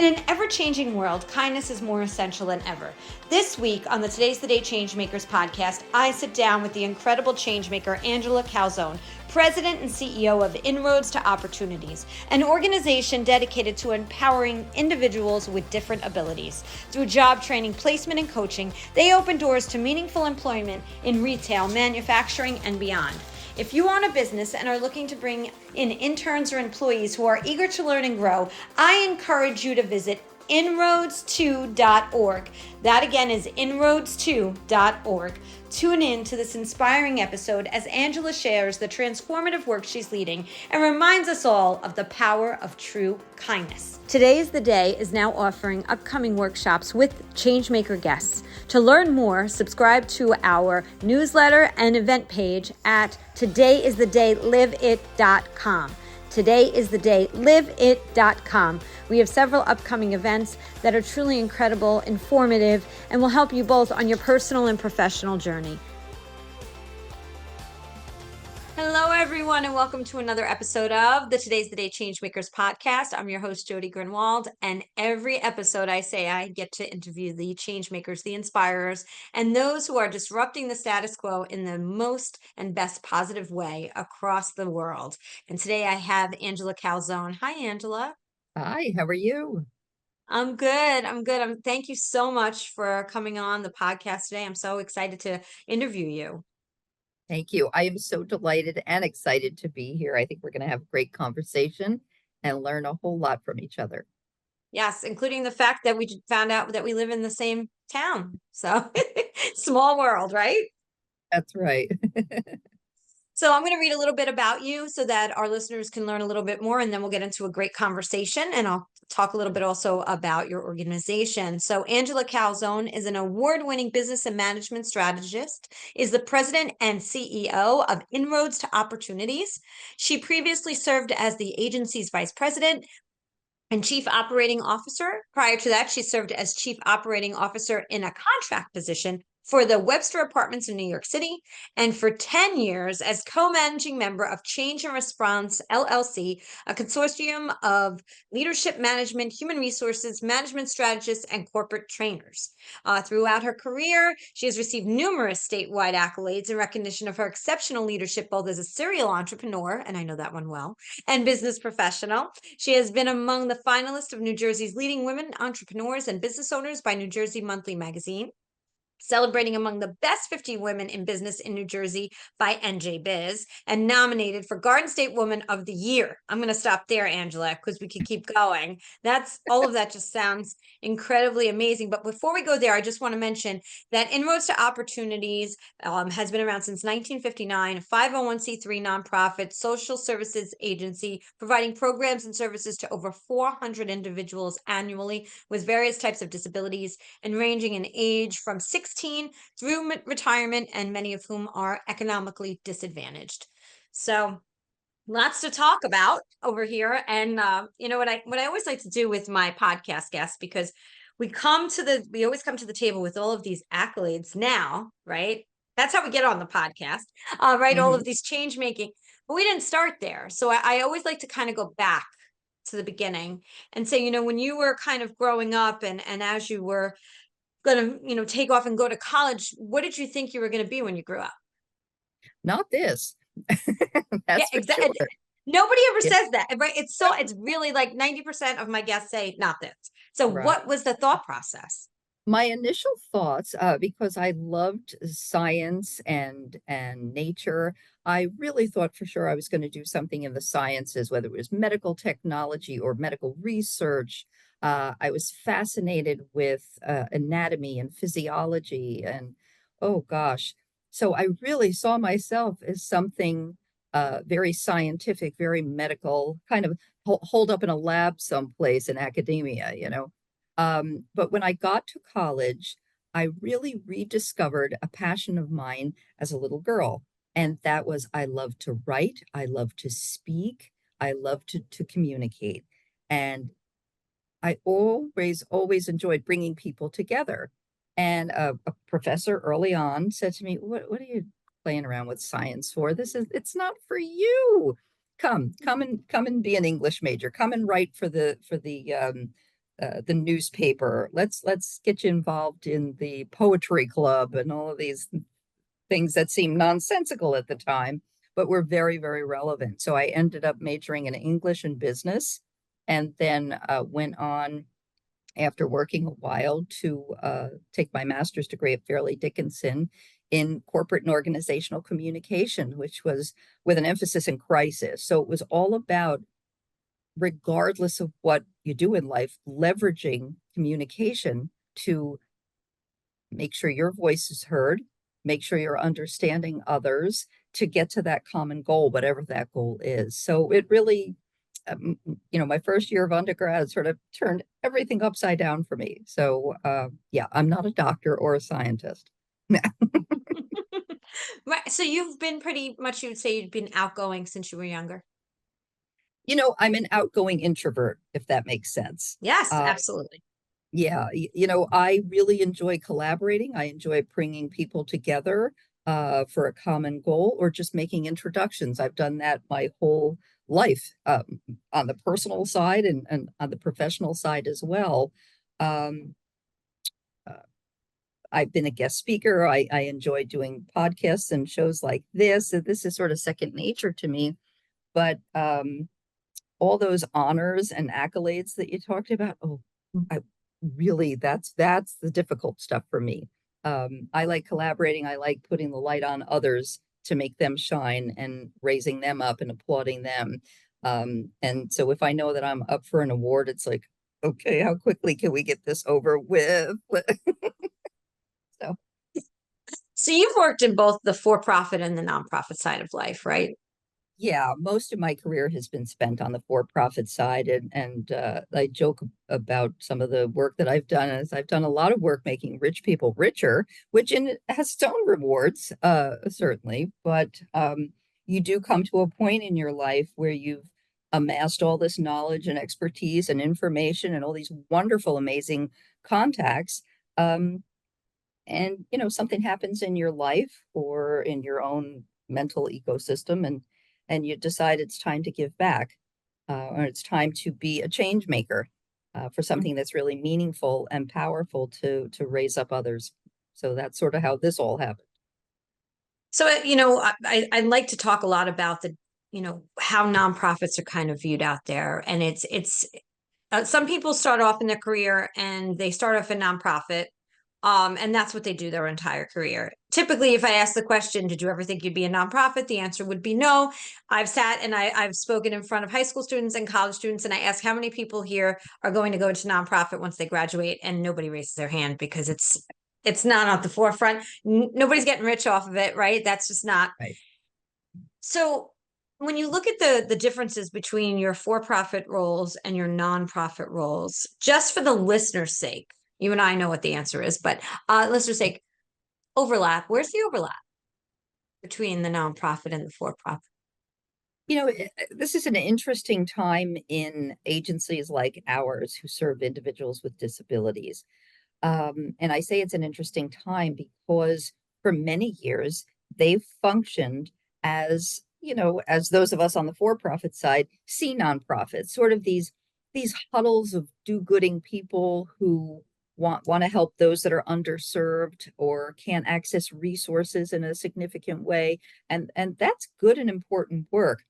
In an ever-changing world, kindness is more essential than ever. This week on the Today's the Day Changemakers podcast, I sit down with the incredible changemaker Angela Calzone, President and CEO of Inroads to Opportunities, an organization dedicated to empowering individuals with different abilities. Through job training, placement, and coaching, they open doors to meaningful employment in retail, manufacturing, and beyond. If you own a business and are looking to bring in interns or employees who are eager to learn and grow, I encourage you to visit inroads2.org. That again is inroads2.org. Tune in to this inspiring episode as Angela shares the transformative work she's leading and reminds us all of the power of true kindness. Today's the Day is now offering upcoming workshops with Changemaker guests. To learn more, subscribe to our newsletter and event page at todayisthedayliveit.com. Todayisthedayliveit.com. We have several upcoming events that are truly incredible, informative, and will help you both on your personal and professional journey. Hello, everyone, and welcome to another episode of the Today's the Day Changemakers podcast. I'm your host, Jodi Grunwald, and every episode I say I get to interview the changemakers, the inspirers, and those who are disrupting the status quo in the most and best positive way across the world. And today I have Angela Calzone. Hi, Angela. Hi, how are you? I'm good. Thank you so much for coming on the podcast today. I'm so excited to interview you. Thank you. I am so delighted and excited to be here. I think we're going to have a great conversation and learn a whole lot from each other. Yes, including the fact that we found out that we live in the same town. So small world, right? That's right. So I'm going to read a little bit about you so that our listeners can learn a little bit more, and then we'll get into a great conversation. And I'll talk a little bit also about your organization. So Angela Calzone is an award-winning business and management strategist, is the president and CEO of Inroads to Opportunities. She previously served as the agency's vice president and chief operating officer. Prior to that, she served as chief operating officer in a contract position for the Webster Apartments in New York City, and for 10 years as co-managing member of Change and Response LLC, a consortium of leadership management, human resources, management strategists, and corporate trainers. Throughout her career, she has received numerous statewide accolades in recognition of her exceptional leadership, both as a serial entrepreneur, and I know that one well, and business professional. She has been among the finalists of New Jersey's Leading Women Entrepreneurs and Business Owners by New Jersey Monthly Magazine, celebrating among the best 50 women in business in New Jersey by NJ Biz, and nominated for Garden State Woman of the Year. I'm going to stop there, Angela, because we could keep going. That's all of that just sounds incredibly amazing. But before we go there, I just want to mention that Inroads to Opportunities has been around since 1959, a 501c3 nonprofit social services agency providing programs and services to over 400 individuals annually with various types of disabilities and ranging in age from 16 through retirement, and many of whom are economically disadvantaged. So lots to talk about over here. And you know what I always like to do with my podcast guests, because we always come to the table with all of these accolades now, right? That's how we get on the podcast, right? All of these change making, but we didn't start there. So I always like to kind of go back to the beginning and say, when you were kind of growing up and as you were going to, take off and go to college, what did you think you were going to be when you grew up? Not this. That's for exactly. sure. Nobody ever says that, right? It's really like 90% of my guests say not this. So Right. what was the thought process? My initial thoughts, because I loved science and nature, I really thought for sure I was going to do something in the sciences, whether it was medical technology or medical research. I was fascinated with anatomy and physiology, and oh gosh, so I really saw myself as something very scientific, very medical, kind of hold up in a lab someplace in academia. But when I got to college, I really rediscovered a passion of mine as a little girl. And that was I love to write, I love to speak, I love to communicate. And I always enjoyed bringing people together. And a professor early on said to me, what are you playing around with science for? It's not for you. Come and be an English major. Come and write for the the newspaper. Let's get you involved in the poetry club and all of these things that seemed nonsensical at the time, but were very, very relevant. So I ended up majoring in English and business, and then went on after working a while to take my master's degree at Fairleigh Dickinson in corporate and organizational communication, which was with an emphasis in crisis. So it was all about, regardless of what you do in life, leveraging communication to make sure your voice is heard, make sure you're understanding others to get to that common goal, whatever that goal is. So it really, my first year of undergrad sort of turned everything upside down for me. So, yeah, I'm not a doctor or a scientist. Right. So you've been pretty much, you would say you've been outgoing since you were younger. I'm an outgoing introvert, if that makes sense. Yes, Uh, absolutely. Yeah, I really enjoy collaborating. I enjoy bringing people together for a common goal or just making introductions. I've done that my whole life, on the personal side and on the professional side as well. Um, uh, I've been a guest speaker. I enjoy doing podcasts and shows like this. So this is sort of second nature to me. But all those honors and accolades that you talked about, oh, I really, that's the difficult stuff for me. I like collaborating. I like putting the light on others to make them shine and raising them up and applauding them. And so if I know that I'm up for an award, it's like, okay, how quickly can we get this over with? So So you've worked in both the for-profit and the nonprofit side of life, right? yeah, most of my career has been spent on the for-profit side, and I joke about some of the work that I've done. As I've done a lot of work making rich people richer, which has its own rewards, certainly. But you do come to a point in your life where you've amassed all this knowledge and expertise and information and all these wonderful, amazing contacts. Um, and something happens in your life or in your own mental ecosystem, and you decide it's time to give back, or it's time to be a change maker, for something that's really meaningful and powerful to raise up others. So that's sort of how this all happened. So, I'd like to talk a lot about how nonprofits are kind of viewed out there. And some people start off in their career and they start off a nonprofit. And that's what they do their entire career. Typically, if I ask the question, did you ever think you'd be a nonprofit? The answer would be no. I've sat and I've spoken in front of high school students and college students, and I ask how many people here are going to go into nonprofit once they graduate, and nobody raises their hand because it's not at the forefront. Nobody's getting rich off of it, right? That's just not. Right. So when you look at the differences between your for-profit roles and your nonprofit roles, just for the listener's sake, you and I know what the answer is, but listener's sake, overlap. Where's the overlap between the nonprofit and the for-profit? This is an interesting time in agencies like ours who serve individuals with disabilities. And I say it's an interesting time because for many years they've functioned as, as those of us on the for-profit side see nonprofits, sort of these huddles of do-gooding people who want to help those that are underserved or can't access resources in a significant way. And that's good and important work.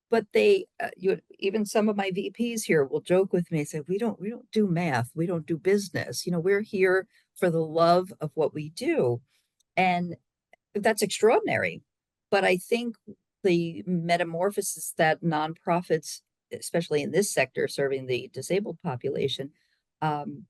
But even some of my VPs here will joke with me, say, we don't do math, we don't do business. We're here for the love of what we do. And that's extraordinary. But I think the metamorphosis that nonprofits, especially in this sector serving the disabled population, um,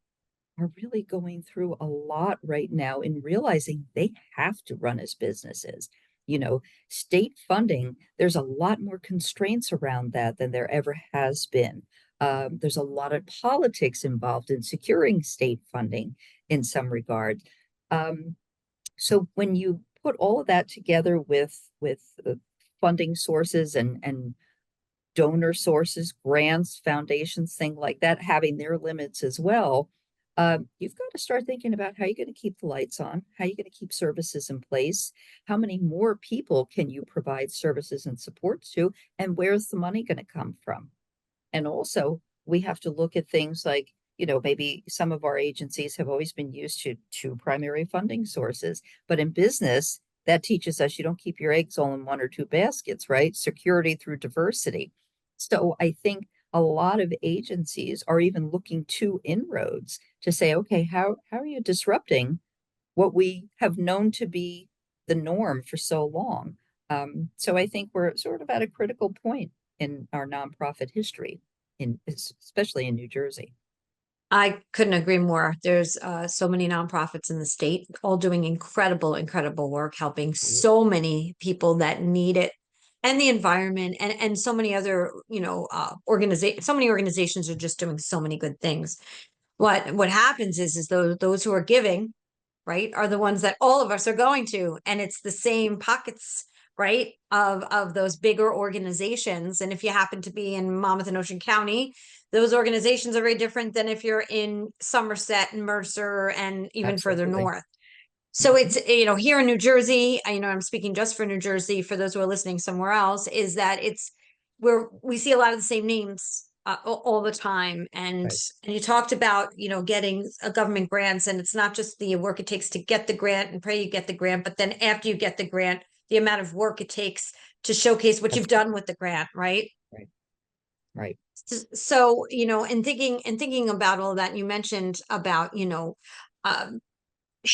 are really going through a lot right now in realizing they have to run as businesses. You know, State funding, there's a lot more constraints around that than there ever has been. There's a lot of politics involved in securing state funding in some regard. Um, so when you put all of that together with funding sources and donor sources, grants, foundations, things like that, having their limits as well, you've got to start thinking about how you're going to keep the lights on, how you're going to keep services in place, how many more people can you provide services and supports to, and where's the money going to come from? And also, we have to look at things like maybe some of our agencies have always been used to primary funding sources, but in business, that teaches us you don't keep your eggs all in one or two baskets, right? Security through diversity. So I think a lot of agencies are even looking to inroads to say, okay, how are you disrupting what we have known to be the norm for so long? So I think we're sort of at a critical point in our nonprofit history, especially in New Jersey. I couldn't agree more. There's so many nonprofits in the state, all doing incredible, incredible work, helping so many people that need it, and the environment, and so many other, organization. So many organizations are just doing so many good things. What happens is those who are giving, right, are the ones that all of us are going to, and it's the same pockets, right, of those bigger organizations. And if you happen to be in Monmouth and Ocean County, those organizations are very different than if you're in Somerset and Mercer and even further Absolutely. north. So Mhm. it's, here in New Jersey, I'm speaking just for New Jersey, for those who are listening somewhere else, is that it's where we see a lot of the same names all the time. And Right. you talked about, getting a government grants, and it's not just the work it takes to get the grant and pray you get the grant, but then after you get the grant, the amount of work it takes to showcase what you've done Absolutely. with the grant, right? Right. Right. So, and thinking about all that, you mentioned about, um,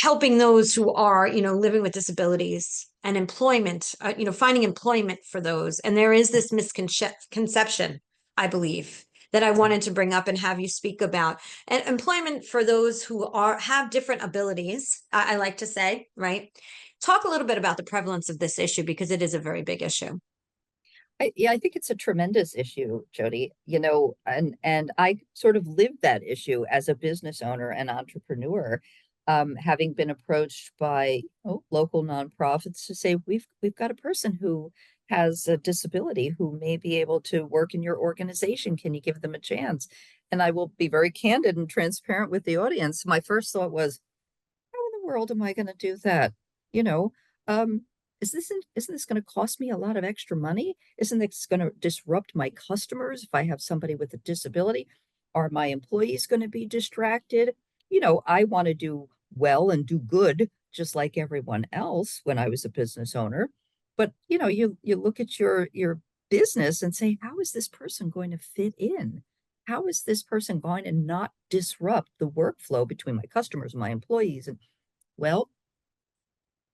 helping those who are, living with disabilities and employment, finding employment for those. And there is this misconception, I believe, that I Right. wanted to bring up and have you speak about. And employment for those who have different abilities, I like to say, right? Talk a little bit about the prevalence of this issue, because it is a very big issue. Yeah, I think it's a tremendous issue, Jody. And I sort of lived that issue as a business owner and entrepreneur, having been approached by local nonprofits to say we've got a person who has a disability who may be able to work in your organization. Can you give them a chance? And I will be very candid and transparent with the audience. My first thought was, how in the world am I going to do that? You know, um, isn't this going to cost me a lot of extra money? Isn't this going to disrupt my customers if I have somebody with a disability? Are my employees going to be distracted? I want to do well and do good just like everyone else when I was a business owner. But you look at your business and say, how is this person going to fit in? How is this person going to not disrupt the workflow between my customers and my employees? And well,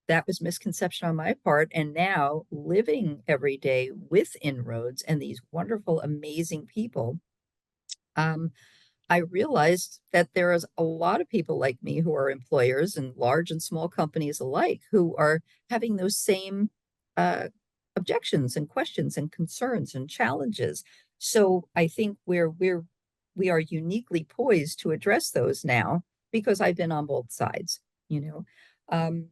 that was misconception on my part. And now living every day with inroads and these wonderful, amazing people, um, I realized that there is a lot of people like me who are employers and large and small companies alike who are having those same uh, objections and questions and concerns and challenges. So I think we are uniquely poised to address those now because I've been on both sides. You know, um,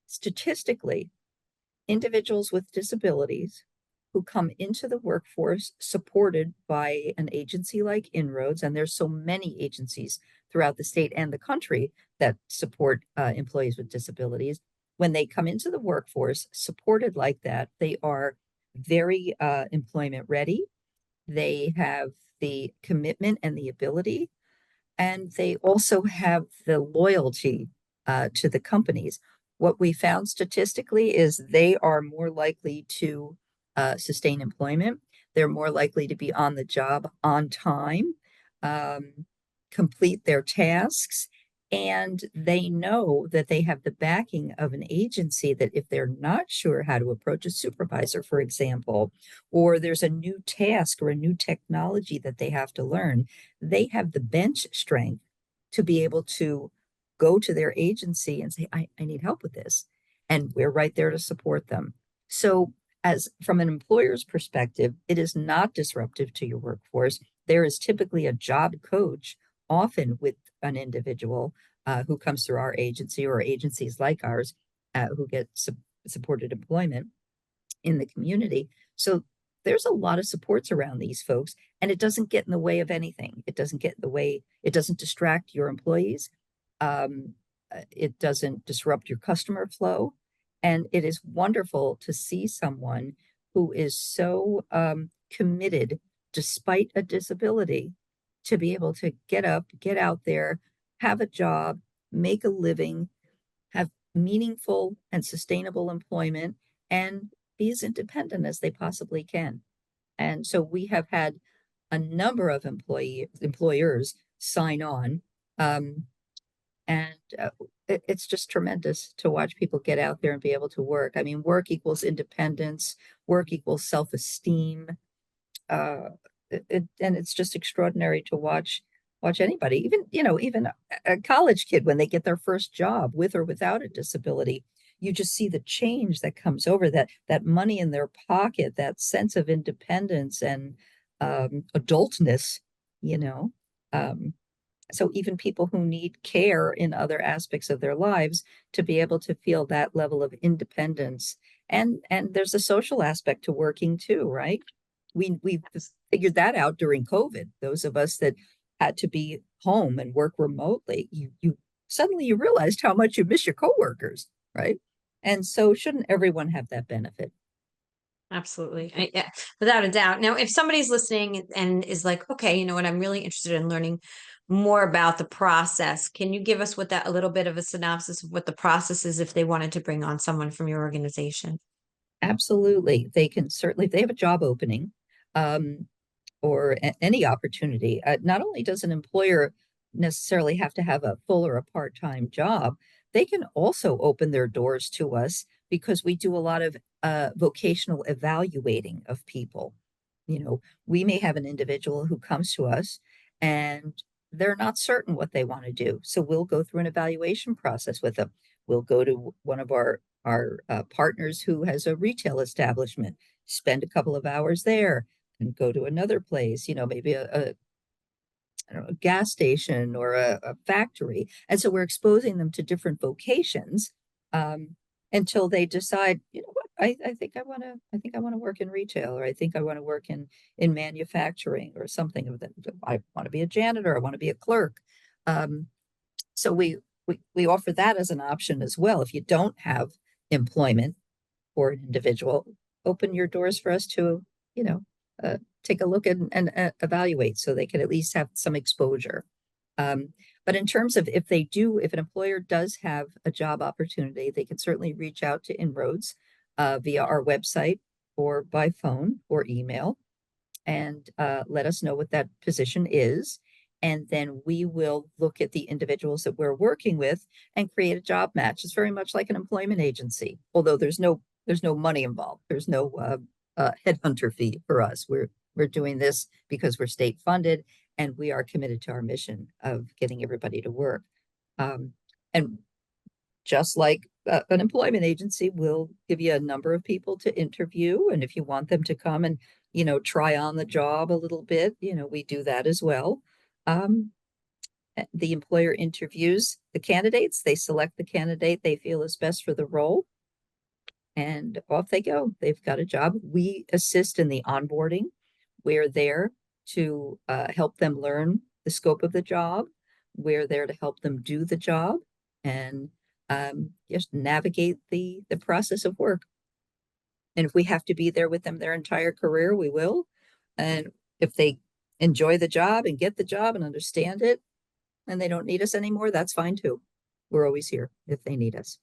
Statistically, individuals with disabilities who come into the workforce supported by an agency like Inroads, and there's so many agencies throughout the state and the country that support employees with disabilities. When they come into the workforce supported like that, they are very employment ready. They have the commitment and the ability, and they also have the loyalty to the companies. What we found statistically is they are more likely to sustain employment. They're more likely to be on the job on time, um, complete their tasks, and they know that they have the backing of an agency that if they're not sure how to approach a supervisor, for example, or there's a new task or a new technology that they have to learn, they have the bench strength to be able to go to their agency and say, I need help with this. And we're right there to support them. So, as from an employer's perspective, it is not disruptive to your workforce. There is typically a job coach, often with an individual who comes through our agency or agencies like ours who get supported employment in the community. So there's a lot of supports around these folks, and it doesn't get in the way of anything. It doesn't get in the way, it doesn't distract your employees. Um, it doesn't disrupt your customer flow. And it is wonderful to see someone who is so committed, despite a disability, to be able to get up, get out there, have a job, make a living, have meaningful and sustainable employment, and be as independent as they possibly can. And so we have had a number of employers sign on. Um, and it's just tremendous to watch people get out there and be able to work. I mean, work equals independence, work equals self-esteem. Uh, and it's just extraordinary to watch anybody, even a college kid when they get their first job with or without a disability. You just see the change that comes over that money in their pocket, that sense of independence and adultness, you know. Um, so even people who need care in other aspects of their lives to be able to feel that level of independence. And there's a social aspect to working too, right? We figured that out during COVID. Those of us that had to be home and work remotely, you suddenly you realized how much you miss your coworkers, right? And so shouldn't everyone have that benefit? Absolutely. Yeah, without a doubt. Now, if somebody's listening and is like, okay, you know what, I'm really interested in learning more about the process. Can you give us what that a little bit of a synopsis of what the process is if they wanted to bring on someone from your organization? Absolutely. They can certainly, if they have a job opening, um, or any opportunity. Not only does an employer necessarily have to have a full or a part-time job, they can also open their doors to us because we do a lot of vocational evaluating of people. You know, we may have an individual who comes to us and they're not certain what they want to do. So we'll go through an evaluation process with them. We'll go to one of our partners who has a retail establishment, spend a couple of hours there, and go to another place, maybe I don't know, a gas station or a factory. And so we're exposing them to different vocations um, until they decide, you know what, I think I want to work in retail, or I think I want to work in manufacturing or something of that. I want to be a janitor, I want to be a clerk. Um, so we offer that as an option as well. If you don't have employment for an individual, open your doors for us to, you know, take a look and evaluate so they can at least have some exposure. Um, but in terms of if an employer does have a job opportunity, they can certainly reach out to Inroads via our website or by phone or email and let us know what that position is. And then we will look at the individuals that we're working with and create a job match. It's very much like an employment agency, although there's no money involved. There's no headhunter fee for us. We're doing this because we're state funded and we are committed to our mission of getting everybody to work. Um, and just like an employment agency will give you a number of people to interview. And if you want them to come and, try on the job a little bit, we do that as well. Um, the employer interviews the candidates, they select the candidate they feel is best for the role, and off they go. They've got a job. We assist in the onboarding. We're there to help them learn the scope of the job. We're there to help them do the job and just navigate the process of work. And if we have to be there with them their entire career, we will. And if they enjoy the job and get the job and understand it, and they don't need us anymore, that's fine too. We're always here if they need us.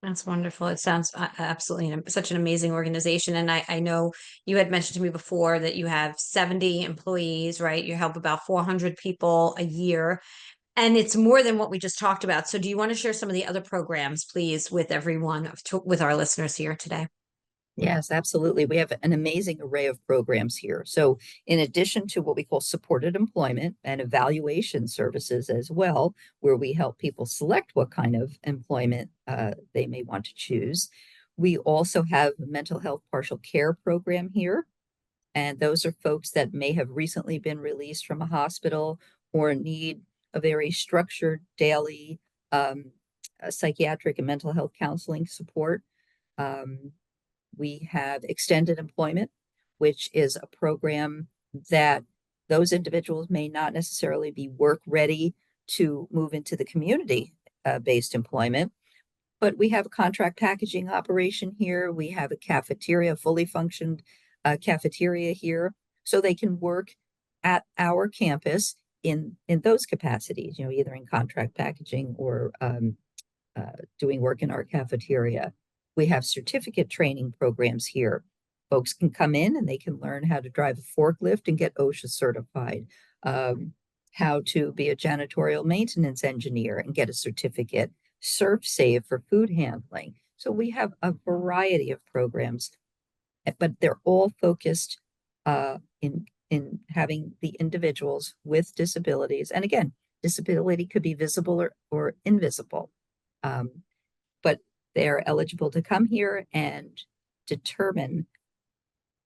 That's wonderful. It sounds absolutely such an amazing organization. And I know you had mentioned to me before that you have 70 employees, right? You help about 400 people a year. And it's more than what we just talked about. So do you want to share some of the other programs, please, with everyone, with our listeners here today? Yes, absolutely. We have an amazing array of programs here. So, in addition to what we call supported employment and evaluation services as well, where we help people select what kind of employment they may want to choose, we also have a mental health partial care program here. And those are folks that may have recently been released from a hospital or need a very structured daily psychiatric and mental health counseling support. Um, we have extended employment, which is a program that those individuals may not necessarily be work ready to move into the community based employment. But we have a contract packaging operation here. We have a cafeteria, fully functioned cafeteria here, so they can work at our campus in those capacities, either in contract packaging or doing work in our cafeteria. We have certificate training programs here. Folks can come in and they can learn how to drive a forklift and get OSHA certified, how to be a janitorial maintenance engineer and get a certificate, surf save for food handling. So we have a variety of programs, but they're all focused in having the individuals with disabilities. And again, disability could be visible or invisible. But they're eligible to come here and determine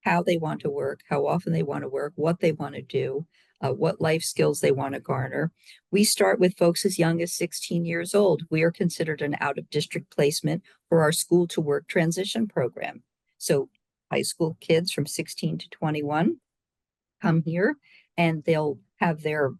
how they want to work, how often they want to work, what they want to do, what life skills they want to garner. We start with folks as young as 16 years old. We are considered an out of district placement for our school to work transition program. So high school kids from 16 to 21 come here and they'll have their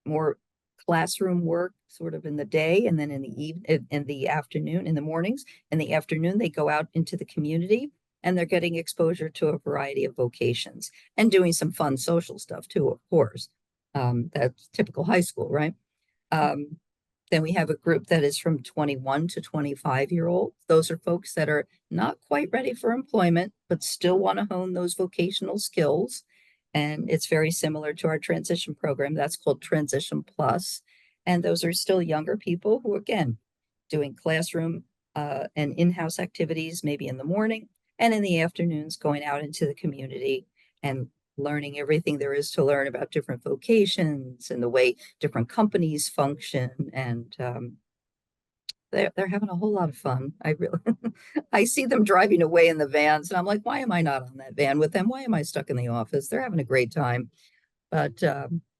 more classroom work sort of in the day, and then in the afternoon, in the mornings, in the afternoon, they go out into the community and they're getting exposure to a variety of vocations and doing some fun social stuff too, of course. That's typical high school, right? Um, then we have a group that is from 21 to 25-year-old. Those are folks that are not quite ready for employment, but still want to hone those vocational skills. And it's very similar to our transition program. That's called Transition Plus. And those are still younger people who, again, doing classroom and in-house activities, maybe in the morning and in the afternoons, going out into the community and learning everything there is to learn about different vocations and the way different companies function. And they're having a whole lot of fun. I really, I see them driving away in the vans, and I'm like, why am I not on that van with them? Why am I stuck in the office? They're having a great time. But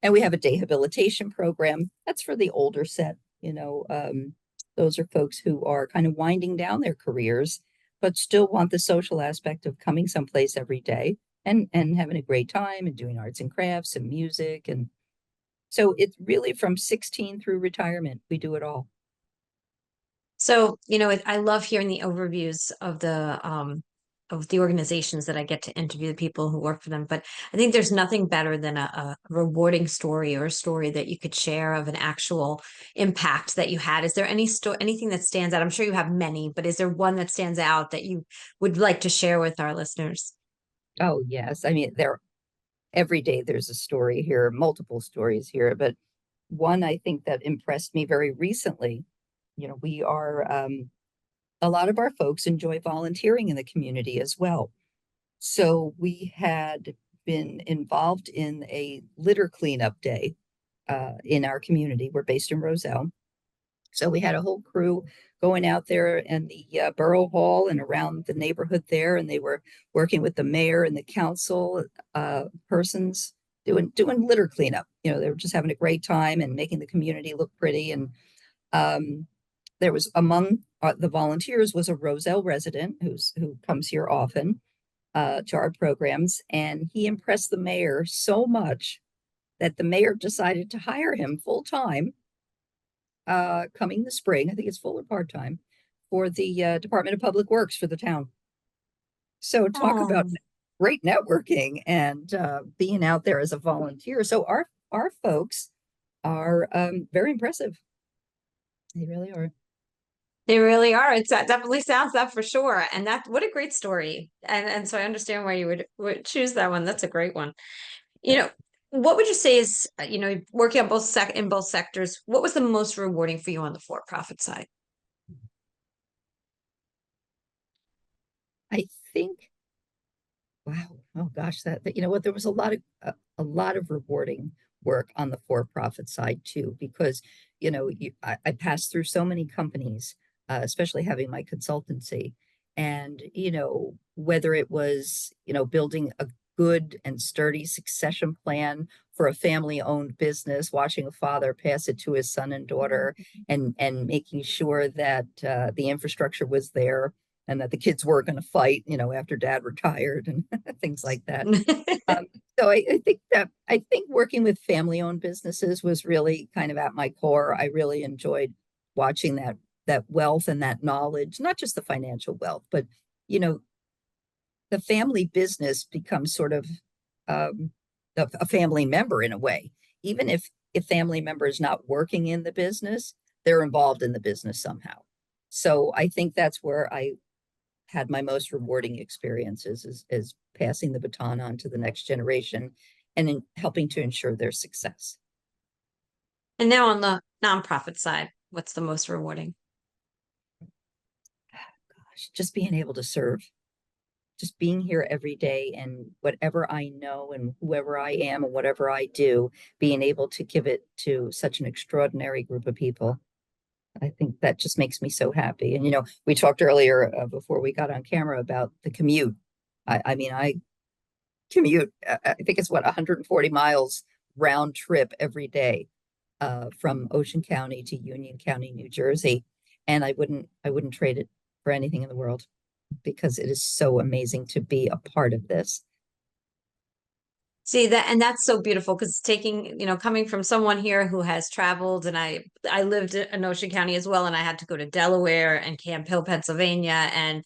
and we have a rehabilitation program that's for the older set. Those are folks who are kind of winding down their careers, but still want the social aspect of coming someplace every day and having a great time and doing arts and crafts and music. And so it's really from 16 through retirement. We do it all. So, I love hearing the overviews of the organizations that I get to interview the people who work for them. But I think there's nothing better than a rewarding story or a story that you could share of an actual impact that you had. Is there anything that stands out? I'm sure you have many, but is there one that stands out that you would like to share with our listeners? Oh, yes. I mean, every day there's a story here, multiple stories here, but one I think that impressed me very recently. We are a lot of our folks enjoy volunteering in the community as well. So we had been involved in a litter cleanup day in our community. We're based in Roselle. So we had a whole crew going out there in the borough hall and around the neighborhood there, and they were working with the mayor and the council persons doing litter cleanup. They were just having a great time and making the community look pretty. And there was among the volunteers was a Roselle resident who comes here often to our programs, and he impressed the mayor so much that the mayor decided to hire him full time coming the spring. I think it's full or part time for the Department of Public Works for the town. So talk about Oh, great networking and being out there as a volunteer. So our folks are very impressive. They really are. they really are. That definitely sounds that for sure. And what a great story. And so I understand why you would choose that one. That's a great one. You know, what would you say is, working on in both sectors, what was the most rewarding for you on the for-profit side? I think, wow, oh gosh, that you know what, there was a lot of rewarding work on the for-profit side too, because I passed through so many companies, especially having my consultancy, and whether it was building a good and sturdy succession plan for a family-owned business, watching a father pass it to his son and daughter, and making sure that the infrastructure was there and that the kids were going to fight, after dad retired and things like that. Um, so I think working with family-owned businesses was really kind of at my core. I really enjoyed watching that wealth and that knowledge, not just the financial wealth, but you know, the family business becomes sort of um, a family member in a way. Even if family member is not working in the business, they're involved in the business somehow. So I think that's where I had my most rewarding experiences is passing the baton on to the next generation and in helping to ensure their success. And now on the nonprofit side, what's the most rewarding? Gosh, just being able to serve, just being here every day and whatever I know and whoever I am and whatever I do, being able to give it to such an extraordinary group of people. I think that just makes me so happy. And, we talked earlier before we got on camera about the commute. I mean, I commute, I think it's what, 140 miles round trip every day from Ocean County to Union County, New Jersey. And I wouldn't trade it for anything in the world because it is so amazing to be a part of this. See that, and that's so beautiful because taking, coming from someone here who has traveled, and I lived in Ocean County as well, and I had to go to Delaware and Camp Hill, Pennsylvania, and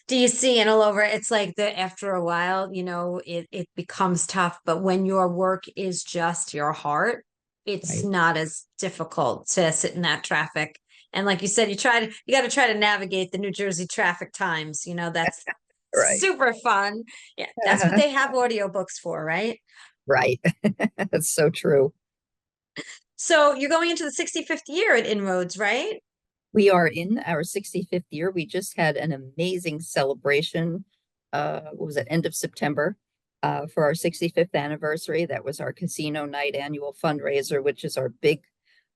DC and all over. It's like the after a while, it becomes tough. But when your work is just your heart, it's Right. not as difficult to sit in that traffic. And like you said, you got to try to navigate the New Jersey traffic times. That's Right. super fun. Yeah, that's what they have audiobooks for, right? Right. That's so true. So you're going into the 65th year at Inroads, right? We are in our 65th year. We just had an amazing celebration. What was it, end of September, for our 65th anniversary. That was our casino night annual fundraiser, which is our big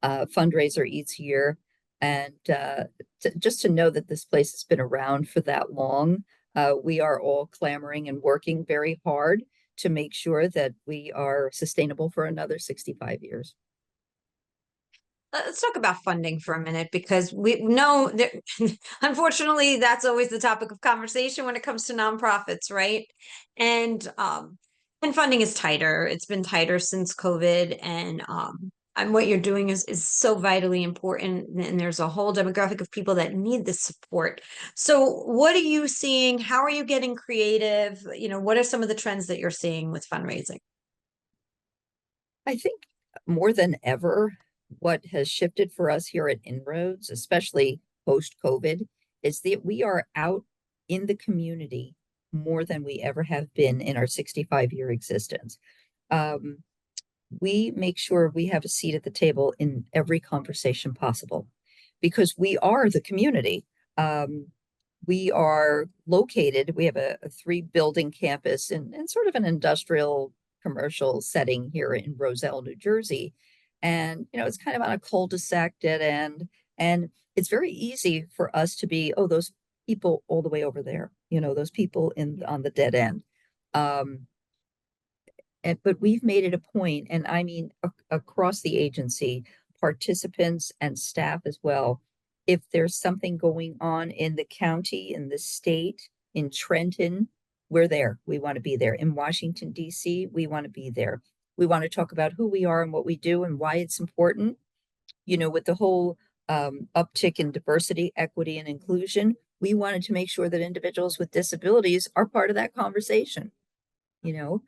fundraiser each year. And just to know that this place has been around for that long, we are all clamoring and working very hard to make sure that we are sustainable for another 65 years. Let's talk about funding for a minute because we know that unfortunately that's always the topic of conversation when it comes to nonprofits, right? And funding is tighter. It's been tighter since COVID, and what you're doing is so vitally important. And there's a whole demographic of people that need this support. So, what are you seeing? How are you getting creative? What are some of the trends that you're seeing with fundraising? I think more than ever, what has shifted for us here at Inroads, especially post COVID, is that we are out in the community more than we ever have been in our 65-year existence. Um, we make sure we have a seat at the table in every conversation possible because we are the community. Um, we are located, we have a three building campus in sort of an industrial commercial setting here in Roselle, New Jersey. And, it's kind of on a cul-de-sac dead end. And it's very easy for us to be, oh, those people all the way over there, those people in on the dead end. Um, but we've made it a point, and I mean across the agency, participants and staff as well. If there's something going on in the county, in the state, in Trenton, we're there. We want to be there. In Washington, D.C., we want to be there. We want to talk about who we are and what we do and why it's important. With the whole uptick in diversity, equity, and inclusion, we wanted to make sure that individuals with disabilities are part of that conversation, you know,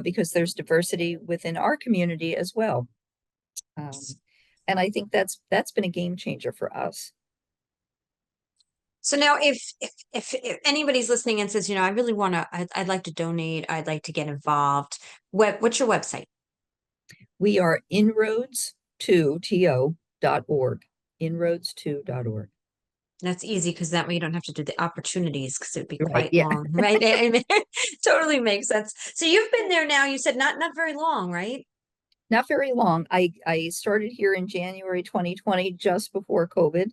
because there's diversity within our community as well. Um, and I think that's been a game changer for us. So now, if anybody's listening and says, I really want to, I'd like to donate, I'd like to get involved. What's your website? We are inroads2to.org. Inroads2.org. That's easy because that way you don't have to do the opportunities because it'd be Right. quite Yeah. long, right? I mean, totally makes sense. So you've been there now. You said not very long, right? Not very long. I started here in January 2020, just before COVID.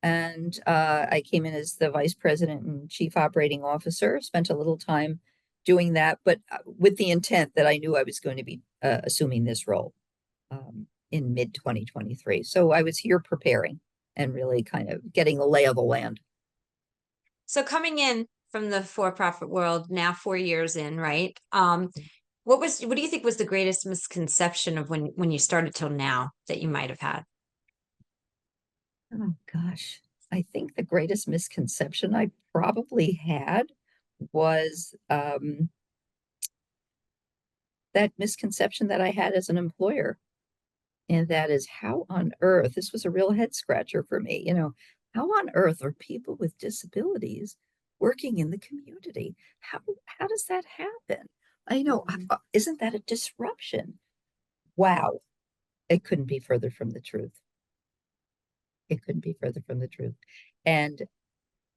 And I came in as the vice president and chief operating officer, spent a little time doing that, but with the intent that I knew I was going to be assuming this role in mid 2023. So I was here preparing and really kind of getting the lay of the land. So coming in from the for-profit world now 4 years in, right? What do you think was the greatest misconception of when you started till now that you might have had? Oh gosh, I think the greatest misconception I probably had was that misconception that I had as an employer. And that is, how on earth, this was a real head scratcher for me, how on earth are people with disabilities working in the community? How does that happen? Isn't that a disruption? Wow, it couldn't be further from the truth. It couldn't be further from the truth. And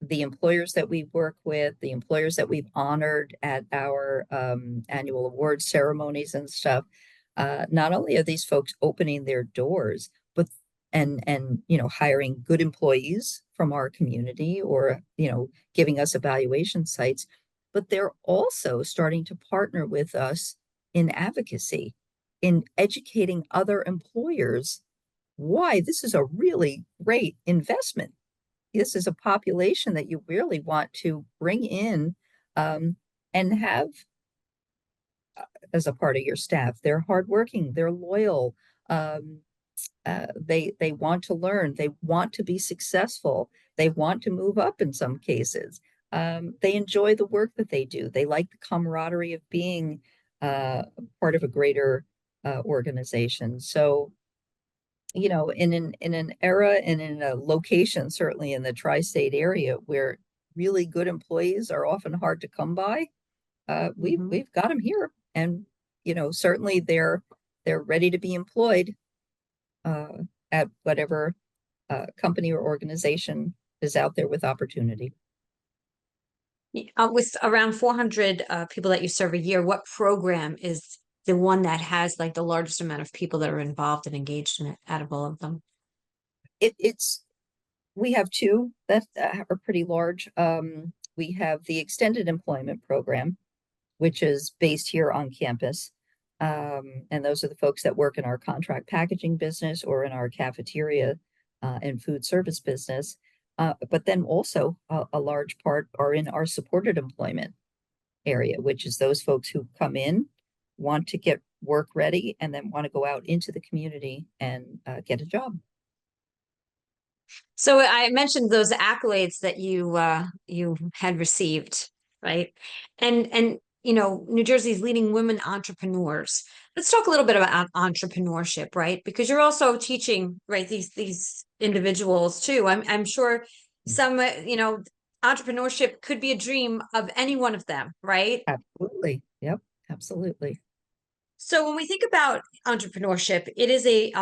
the employers that we work with, the employers that we've honored at our annual award ceremonies and stuff, not only are these folks opening their doors, but and hiring good employees from our community, or giving us evaluation sites, but they're also starting to partner with us in advocacy, in educating other employers why this is a really great investment. This is a population that you really want to bring in, and have as a part of your staff. They're hardworking, they're loyal, um, they want to learn, they want to be successful, they want to move up in some cases. They enjoy the work that they do. They like the camaraderie of being part of a greater organization. So in an era and in a location, certainly in the tri-state area, where really good employees are often hard to come by, Mhm. we've got them here, and certainly they're ready to be employed uh, at whatever company or organization is out there with opportunity. With around 400 people that you serve a year, what program is the one that has like the largest amount of people that are involved and engaged in it out of all of them? It's We have two that are pretty large. We have the extended employment program, which is based here on campus. And those are the folks that work in our contract packaging business or in our cafeteria and food service business. But then also a large part are in our supported employment area, which is those folks who come in, want to get work ready, and then want to go out into the community and get a job. So I mentioned those accolades that you had received, right? And New Jersey's leading women entrepreneurs. Let's talk a little bit about entrepreneurship, right? Because you're also teaching, right, these individuals too. I'm sure some, entrepreneurship could be a dream of any one of them, right? Absolutely. Yep. Absolutely. So when we think about entrepreneurship, it is a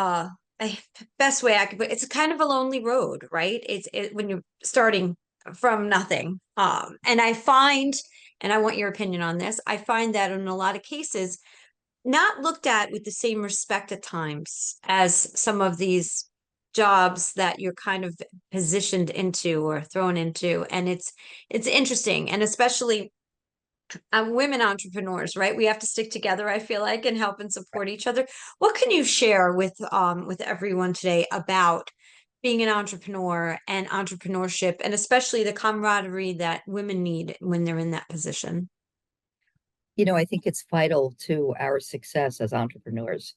best way I could put it's kind of a lonely road, right? When you're starting from nothing. And I find, and I want your opinion on this, I find that in a lot of cases, not looked at with the same respect at times as some of these jobs that you're kind of positioned into or thrown into. And it's interesting. And especially women entrepreneurs, right? We have to stick together, I feel like, and help and support each other. What can you share with everyone today about being an entrepreneur and entrepreneurship, and especially the camaraderie that women need when they're in that position? I think it's vital to our success as entrepreneurs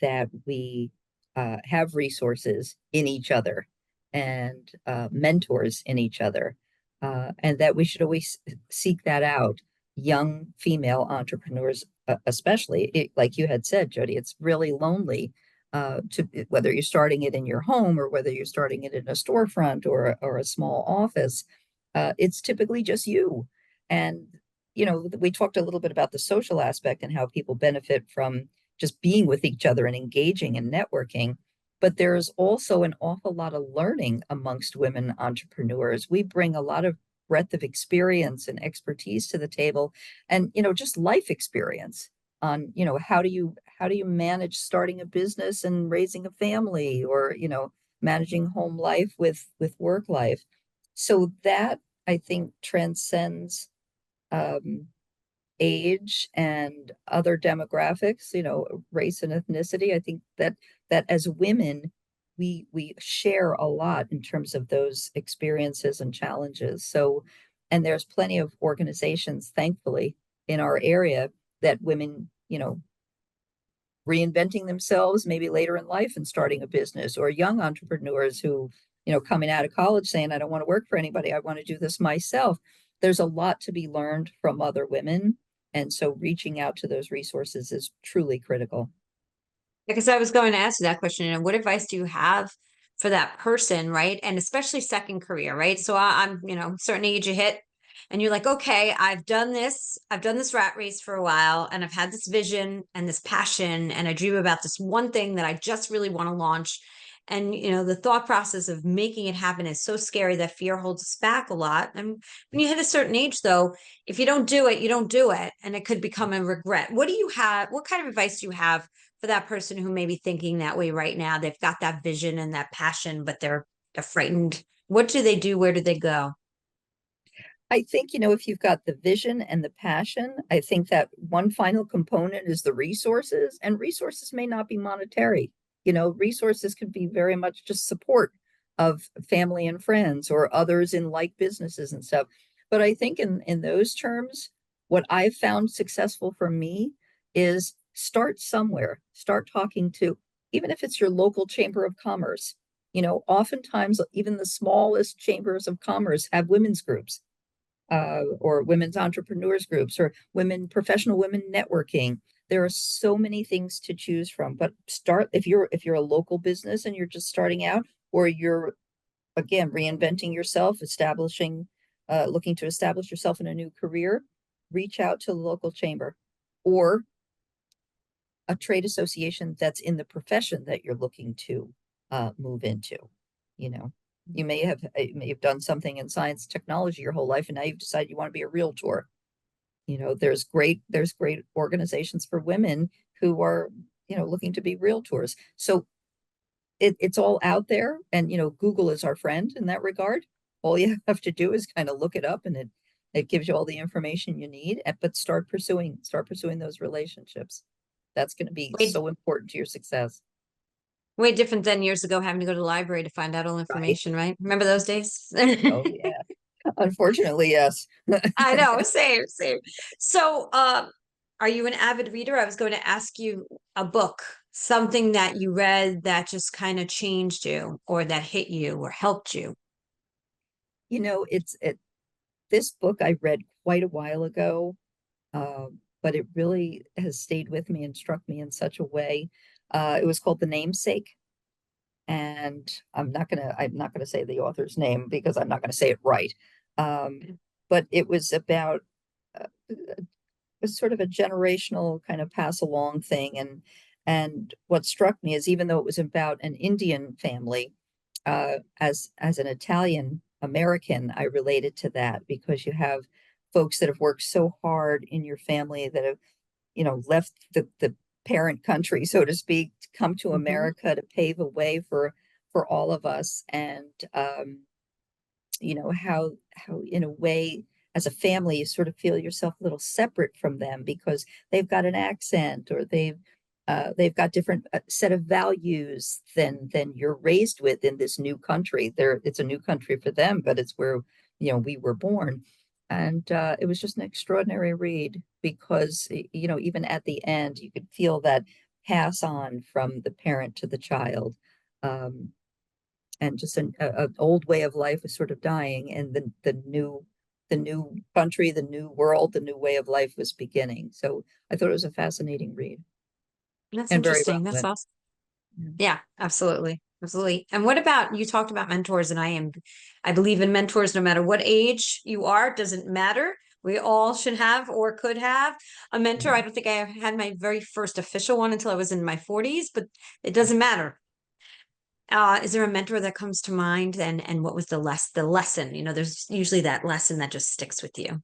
that we have resources in each other, and mentors in each other, and that we should always seek that out. Young female entrepreneurs, especially, like you had said, Jodi, it's really lonely. Whether you're starting it in your home or whether you're starting it in a storefront or a small office, it's typically just you. And we talked a little bit about the social aspect and how people benefit from just being with each other and engaging and networking. But there's also an awful lot of learning amongst women entrepreneurs. We bring a lot of breadth of experience and expertise to the table, and just life experience on how do you manage starting a business and raising a family, or managing home life with work life. So that, I think, transcends um, age and other demographics, race and ethnicity. I think that as women, we share a lot in terms of those experiences and challenges. So, and there's plenty of organizations, thankfully, in our area that women, reinventing themselves maybe later in life and starting a business, or young entrepreneurs who, coming out of college saying, I don't want to work for anybody, I want to do this myself. There's a lot to be learned from other women. And so reaching out to those resources is truly critical. Because I was going to ask you that question, what advice do you have for that person, right? And especially second career, right? So I'm, certain age you hit and you're like, okay, I've done this rat race for a while and I've had this vision and this passion and I dream about this one thing that I just really want to launch. And the thought process of making it happen is so scary that fear holds us back a lot. And when you hit a certain age, though, if you don't do it, you don't do it, and it could become a regret. What do you have? What kind of advice do you have for that person who may be thinking that way right now? They've got that vision and that passion, but they're frightened. What do they do? Where do they go? I think, if you've got the vision and the passion, I think that one final component is the resources, and resources may not be monetary. Resources could be very much just support of family and friends or others in like businesses and stuff. But I think in those terms, what I've found successful for me is start somewhere, start talking to, even if it's your local chamber of commerce. Oftentimes, even the smallest chambers of commerce have women's groups, or women's entrepreneurs groups, or professional women networking. There are so many things to choose from, but start if you're a local business and you're just starting out, or you're again reinventing yourself, looking to establish yourself in a new career, reach out to the local chamber or a trade association that's in the profession that you're looking to move into. You know, you may have done something in science technology your whole life, and now you've decided you want to be a realtor. There's great organizations for women who are looking to be realtors. So it's all out there, and Google is our friend in that regard. All you have to do is kind of look it up, and it gives you all the information you need. But start pursuing those relationships. That's going to be Way, so important to your success. way different than years ago having to go to the library to find out all Right. information, right? Remember those days? Oh yeah. Unfortunately, yes. I know, same, same. So, are you an avid reader? I was going to ask you a book, something that you read that just kind of changed you or that hit you or helped you. It's this book I read quite a while ago, but it really has stayed with me and struck me in such a way. It was called The Namesake, and I'm not gonna say the author's name because I'm not gonna say it right. Um, but it was about uh, was sort of a generational kind of pass along thing, and what struck me is, even though it was about an Indian family, as an Italian American, I related to that because you have folks that have worked so hard in your family that have left the parent country, so to speak, to come to Mhm. America to pave a way for all of us. And how in a way, as a family, you sort of feel yourself a little separate from them because they've got an accent, or they've got different set of values than you're raised with in this new country. It's a new country for them, but it's where we were born. And it was just an extraordinary read because even at the end you could feel that pass on from the parent to the child. Um, and just an old way of life was sort of dying, and the new country, the new world, the new way of life was beginning. So I thought it was a fascinating read That's and very interesting. That's relevant. awesome. Yeah, absolutely. Absolutely. And what about, you talked about mentors, and I believe in mentors no matter what age you are, doesn't matter. We all should have or could have a mentor. I Yeah. don't think I had my very first official one until I was in my 40s, but it doesn't matter. Is there a mentor that comes to mind, and what was the lesson? There's usually that lesson that just sticks with you.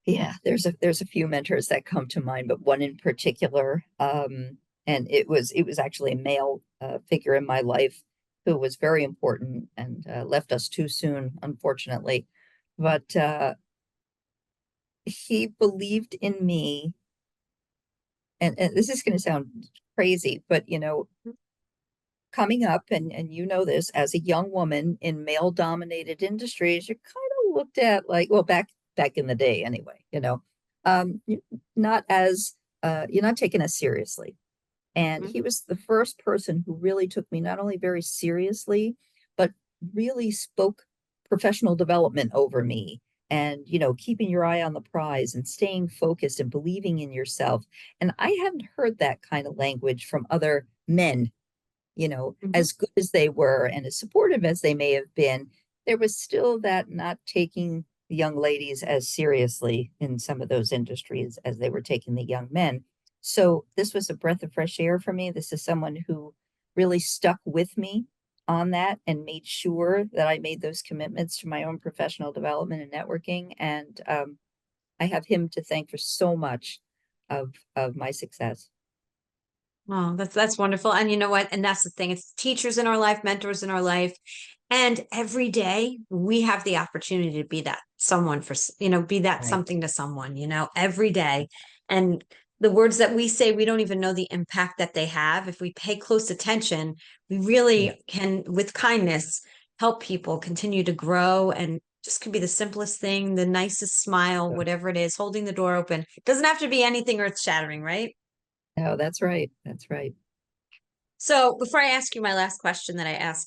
Yeah, there's a few mentors that come to mind, but one in particular, and it was actually a male figure in my life who was very important and left us too soon, unfortunately. But he believed in me, and this is going to sound crazy, but coming up, and this, as a young woman in male dominated industries, you're kind of looked at like, well, back in the day anyway, not as you're not taken as seriously. And he Mhm. was the first person who really took me not only very seriously, but really spoke professional development over me and, you know, keeping your eye on the prize and staying focused and believing in yourself. And I hadn't heard that kind of language from other men, you know, Mhm. as good as they were and as supportive as they may have been. There was still that not taking the young ladies as seriously in some of those industries as they were taking the young men. So this was a breath of fresh air for me. This is someone who really stuck with me on that and made sure that I made those commitments to my own professional development and networking. And I have him to thank for so much of my success. Oh, that's wonderful. And you know what? And that's the thing. It's teachers in our life, mentors in our life. And every day we have the opportunity to be that someone for, be that Right. something to someone, every day. And the words that we say, we don't even know the impact that they have. If we pay close attention, we Yeah. really can, with kindness, help people continue to grow. And just could be the simplest thing, the nicest smile, whatever it is, holding the door open. It doesn't have to be anything earth shattering, right? No, that's right. That's right. So before I ask you my last question that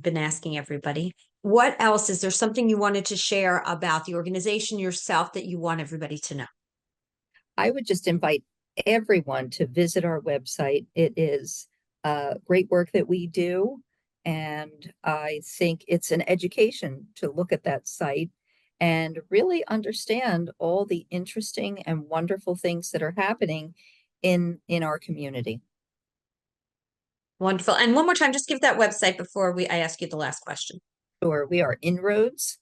been asking everybody, what else is there something you wanted to share about the organization yourself that you want everybody to know? I would just invite everyone to visit our website. It is great work that we do. And I think it's an education to look at that site and really understand all the interesting and wonderful things that are happening in our community. Wonderful. And one more time, just give that website before I ask you the last question. Sure, we are Inroads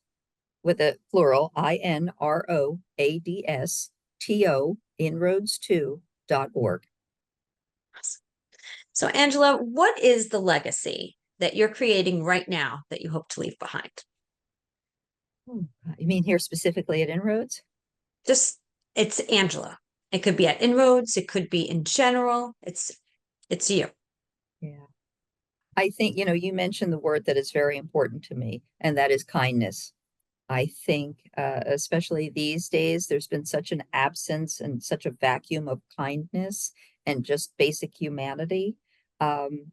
with a plural, INROADSTO, inroads2.org. So Angela, what is the legacy that you're creating right now that you hope to leave behind? You mean here specifically at Inroads? Just it's Angela. It could be at Inroads, it could be in general. It's you. Yeah. I think, you know, you mentioned the word that is very important to me, and that is kindness. I think, especially these days, there's been such an absence and such a vacuum of kindness and just basic humanity. Um,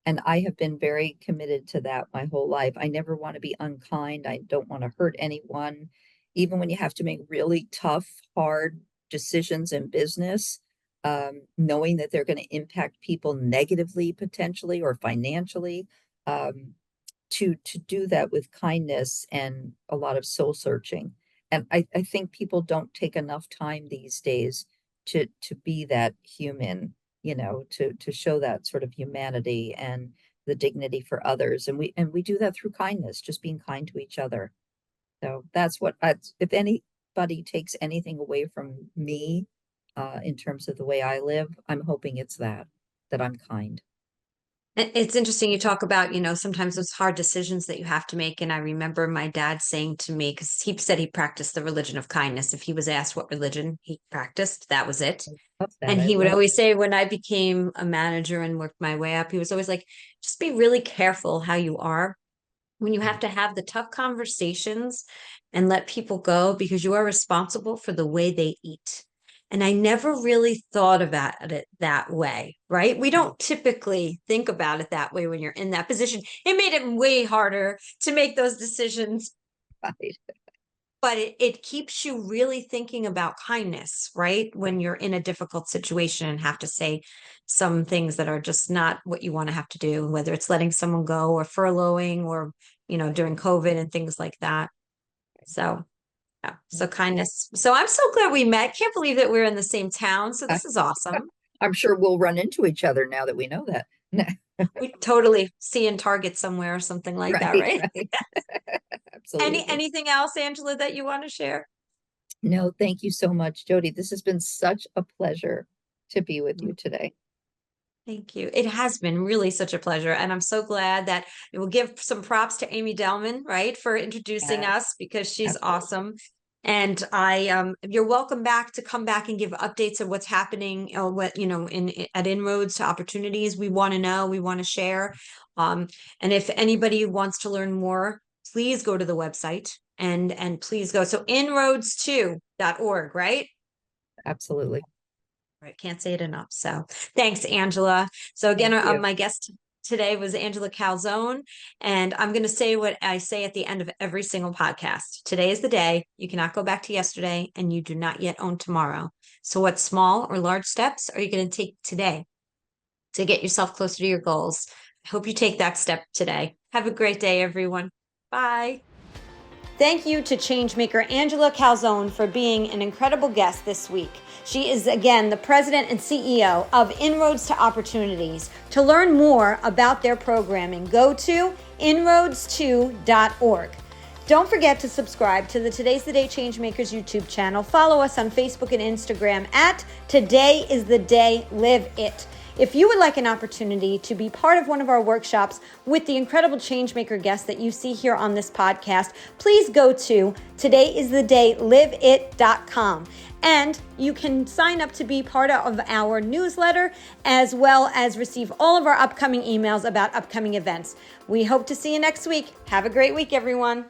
and I have been very committed to that my whole life. I never want to be unkind. I don't want to hurt anyone. Even when you have to make really tough, hard decisions in business, knowing that they're going to impact people negatively, potentially, or financially, um, to do that with kindness and a lot of soul searching. And I think people don't take enough time these days to be that human, you know, to show that sort of humanity and the dignity for others. And we do that through kindness, just being kind to each other. So that's what if anybody takes anything away from me in terms of the way I live, I'm hoping it's that I'm kind. It's interesting you talk about, sometimes those hard decisions that you have to make. And I remember my dad saying to me, because he said he practiced the religion of kindness. If he was asked what religion he practiced, that was it. Love that. And I he would love always say, when I became a manager and worked my way up, he was always like, just be really careful how you are when you have that. to have the tough conversations and let people go because you are responsible for the way they eat. And I never really thought about it that way, right? We don't typically think about it that way when you're in that position. It made it way harder to make those decisions, Right. but it keeps you really thinking about kindness, right? When you're in a difficult situation and have to say some things that are just not what you want to have to do, whether it's letting someone go or furloughing or, during COVID and things like that. So, yeah, so kindness. So I'm so glad we met. Can't believe that we're in the same town. So I, this is awesome. I'm sure we'll run into each other now that we know that. We totally see in Target somewhere or something like that, Right, right? right. Absolutely. Anything else, Angela, that you want to share? No, thank you so much, Jodi. This has been such a pleasure to be with you today. Thank you. It has been really such a pleasure. And I'm so glad that we'll give some props to Amy Delman, right, for introducing Yes, us because she's absolutely. awesome. And you're welcome back to come back and give updates of what's happening, what, at Inroads to opportunities. We want to know, we want to share. Um, and if anybody wants to learn more, please go to the website and please go. So inroads2.org, right? Absolutely. Right, can't say it enough. So thanks, Angela. So again, Thank you. my guest today was Angela Calzone, and I'm going to say what I say at the end of every single podcast. Today is the day. You cannot go back to yesterday, and you do not yet own tomorrow. So, what small or large steps are you going to take today to get yourself closer to your goals? I hope you take that step today. Have a great day, everyone. Bye. Thank you to Changemaker Angela Calzone for being an incredible guest this week. She is, again, the president and CEO of Inroads to Opportunities. To learn more about their programming, go to inroads2.org. Don't forget to subscribe to the Today's the Day Changemakers YouTube channel. Follow us on Facebook and Instagram at Today is the Day Live It. If you would like an opportunity to be part of one of our workshops with the incredible changemaker guests that you see here on this podcast, please go to todayisthedayliveit.com. And you can sign up to be part of our newsletter, as well as receive all of our upcoming emails about upcoming events. We hope to see you next week. Have a great week, everyone.